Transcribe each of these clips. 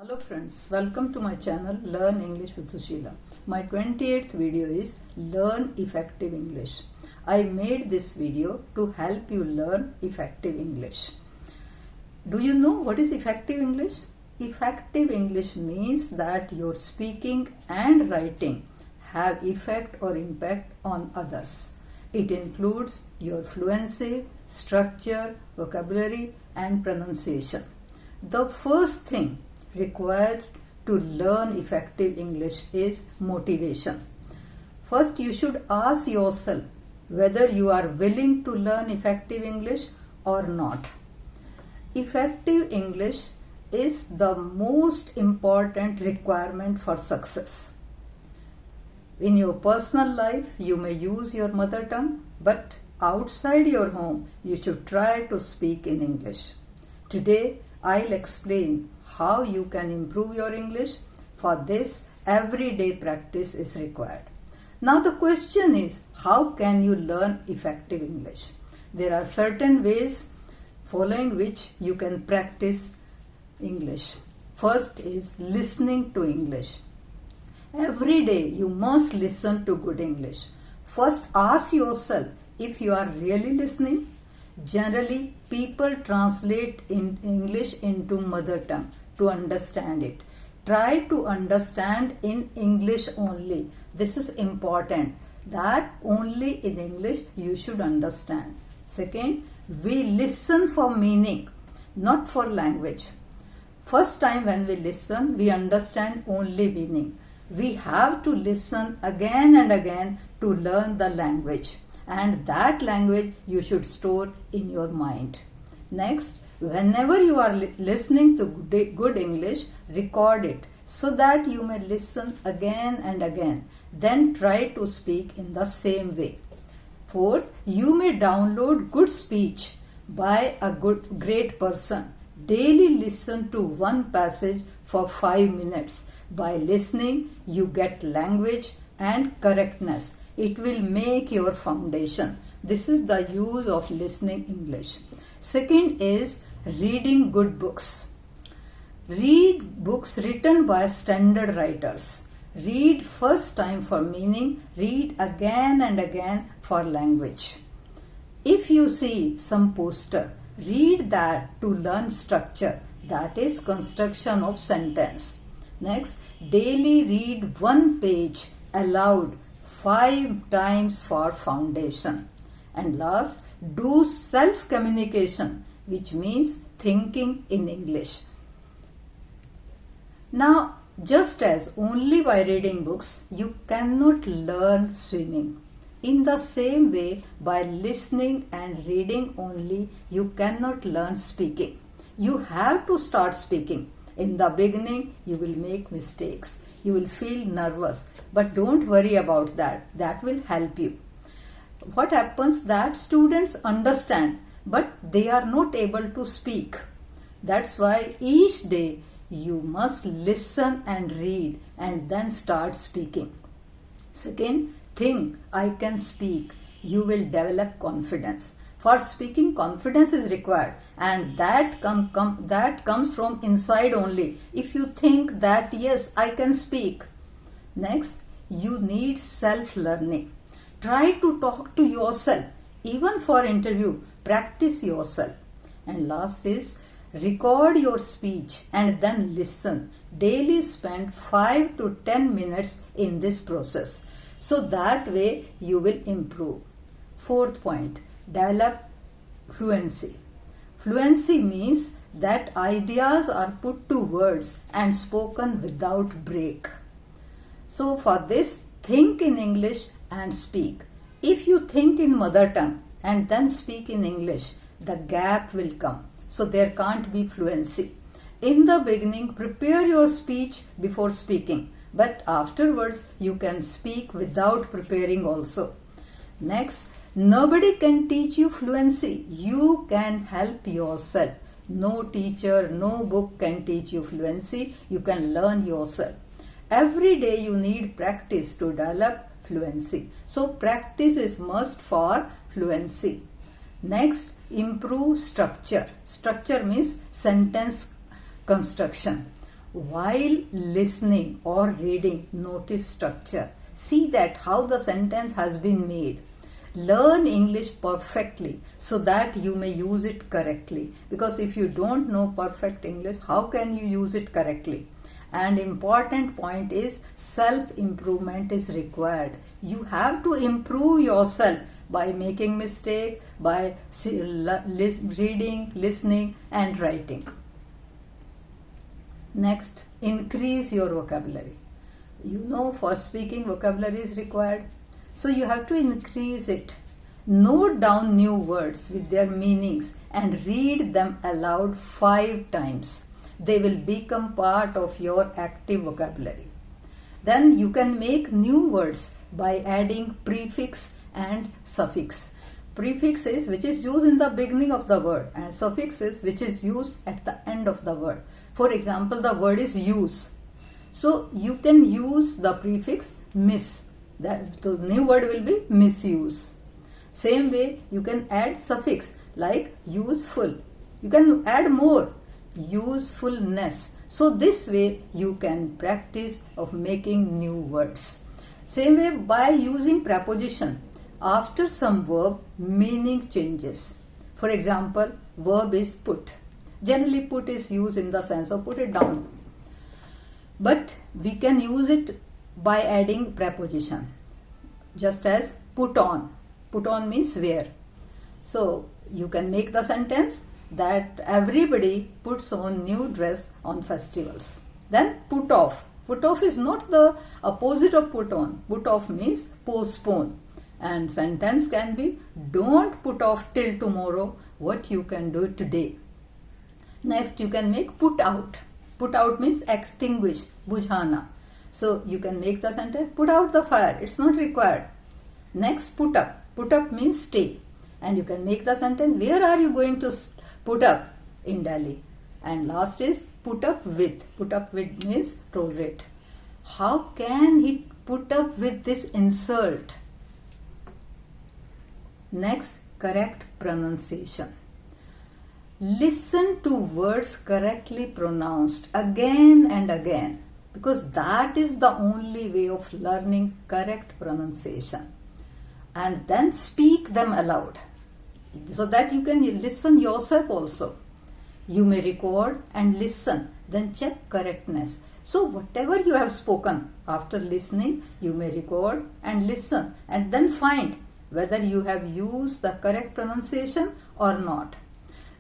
Hello friends, welcome to my channel Learn English with Sushila. My 28th video is Learn Effective English. I made this video to help you learn effective English. Do you know what is effective English? Effective English means that your speaking and writing have effect or impact on others. It includes your fluency, structure, vocabulary and pronunciation. The first thing required to learn effective English is motivation. First, you should ask yourself whether you are willing to learn effective English or not. Effective English is the most important requirement for success. In your personal life, you may use your mother tongue, but outside your home, you should try to speak in English. Today, I'll explain how you can improve your English. For this, everyday practice is required. Now the question is, how can you learn effective English? There are certain ways following which you can practice English. First is listening to English. Every day you must listen to good English. First ask yourself if you are really listening. Generally, people translate in English into mother tongue to understand it. Try to understand in English only. This is important, that only in English you should understand. Second, we listen for meaning, not for language. First time when we listen, we understand only meaning. We have to listen again and again to learn the language. And that language you should store in your mind. Next, whenever you are listening to good English, record it so that you may listen again and again. Then try to speak in the same way. Fourth, you may download good speech by a great person. Daily listen to one passage for 5 minutes. By listening, you get language and correctness. It will make your foundation. This is the use of listening English. Second is reading good books. Read books written by standard writers. Read first time for meaning. Read again and again for language. If you see some poster, read that to learn structure. That is construction of sentence. Next, daily read one page aloud 5 times for foundation. And last, do self-communication, which means thinking in English. Now, just as only by reading books, you cannot learn swimming. In the same way, by listening and reading only, you cannot learn speaking. You have to start speaking. In the beginning, you will make mistakes. You will feel nervous, but don't worry about that. That will help you. What happens that students understand, but they are not able to speak. That's why each day you must listen and read and then start speaking. Second, think, I can speak. You will develop confidence. For speaking, confidence is required, and that comes from inside only. If you think that yes, I can speak. Next, you need self-learning. Try to talk to yourself. Even for interview, practice yourself. And last is record your speech and then listen. Daily spend 5 to 10 minutes in this process. So that way you will improve. Fourth point, develop fluency. Fluency means that ideas are put to words and spoken without break. So for this, think in English and speak. If you think in mother tongue and then speak in English, the gap will come. So there can't be fluency. In the beginning, prepare your speech before speaking, but afterwards you can speak without preparing also. Next, nobody can teach you fluency. You can help yourself. No teacher, no book can teach you fluency. You can learn yourself. Every day you need practice to develop fluency. So practice is must for fluency. Next, improve structure. Structure means sentence construction. While listening or reading, notice structure. See that how the sentence has been made. Learn English perfectly so that you may use it correctly. Because if you don't know perfect English, how can you use it correctly? And important point is self-improvement is required. You have to improve yourself by making mistake, by reading, listening and writing. Next, increase your vocabulary. You know, for speaking vocabulary is required. So you have to increase it. Note down new words with their meanings and read them aloud 5 times. They will become part of your active vocabulary. Then you can make new words by adding prefix and suffix. Prefix is which is used in the beginning of the word, and suffix is which is used at the end of the word. For example, the word is use. So you can use the prefix miss. That the new word will be misuse. Same way you can add suffix like useful. You can add more, usefulness. So this way you can practice of making new words. Same way by using preposition. After some verb, meaning changes. For example, verb is put. Generally put is used in the sense of put it down. But we can use it by adding preposition. Just as put on. Put on means wear. So you can make the sentence that everybody puts on new dress on festivals. Then put off. Put off is not the opposite of put on. Put off means postpone. And sentence can be don't put off till tomorrow what you can do today. Next you can make put out. Put out means extinguish, bujhana. So you can make the sentence put out the fire. It's not required. Next put up. Put up means stay. And you can make the sentence where are you going to put up? In Delhi. And last is put up with. Put up with means tolerate. How can he put up with this insult? Next, correct pronunciation. Listen to words correctly pronounced again and again, because that is the only way of learning correct pronunciation. And then speak them aloud so that you can listen yourself also. You may record and listen, then check correctness. So whatever you have spoken, after listening, you may record and listen and then find whether you have used the correct pronunciation or not.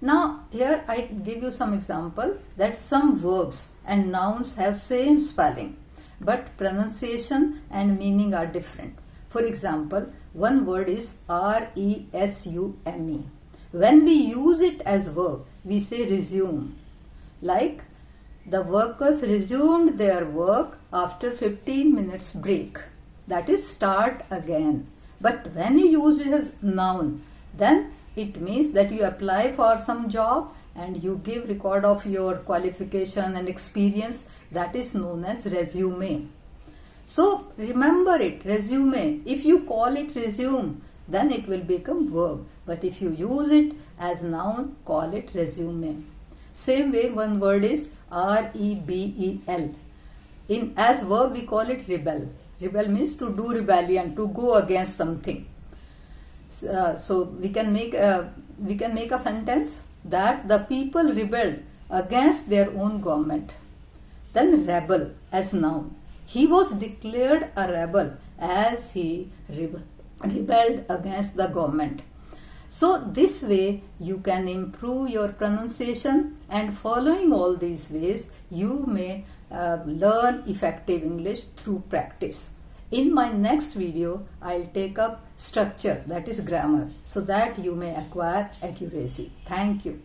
Now here I give you some example that some verbs and nouns have same spelling, but pronunciation and meaning are different. For example, one word is resume. When we use it as verb, we say resume. Like the workers resumed their work after 15 minutes break. That is start again. But when you use it as noun, then it means that you apply for some job and you give record of your qualification and experience. That is known as resume. So remember it, resume. If you call it resume, then it will become verb. But if you use it as noun, call it resume. Same way, one word is rebel. As verb, we call it rebel. Rebel means to do rebellion, to go against something. So we can make a sentence that the people rebelled against their own government. Then rebel as noun. He was declared a rebel as he rebelled against the government. So this way you can improve your pronunciation, and following all these ways you may learn effective English through practice. In my next video, I'll take up structure, that is grammar, so that you may acquire accuracy. Thank you.